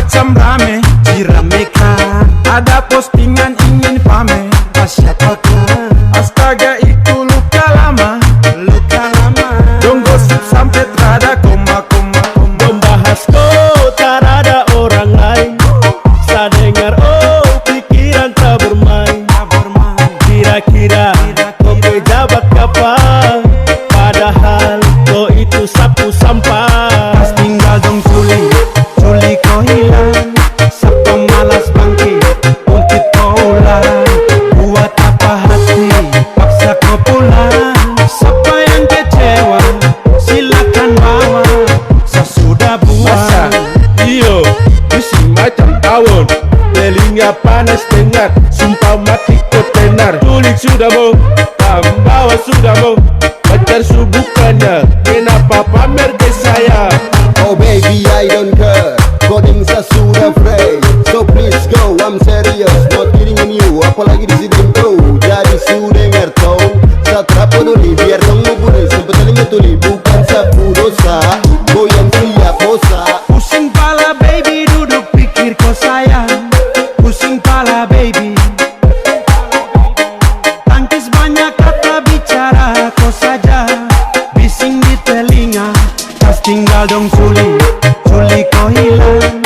macam rame, diramekan. ada postingan ingin pamer. Siapakah Astaga itu luka lama, luka lama? dong gosip sampai terada koma. Membahas oh tak ada orang lain. Saya dengar oh pikiran tak bermain. Kira-kira kau pejabat kapan? Padahal kau itu sapu sampah. Pas tinggal dong Suli kau hilang. Siapa malas bangkit, ungkit kau ulang. Buat apa hati, paksa kau pulang. Siapa yang kecewa, silakan bawa. Saya sudah Masa buang. iyo isi macam tawon. Telinga panas dengar, sumpah mati kau tenar. Tulik sudah mau, tambawa sudah mau. Pacar bukannya, kenapa pamer ke saya? Oh baby, I don't care. Coding saya sudah free. So please go, I'm serious. Not kidding on you. Apalagi di sini bro. Jadi sudah ngerti. Saya tak peduli biar dong nguburi. Sebetulnya tuli bukan sapu dosa. Goyang siap posa. Pusing pala baby, duduk pikir kau sayang. Pusing pala baby, tangkis banyak kata bicara kau saja. Bising di telinga, pas tinggal dong Suli kau hilang.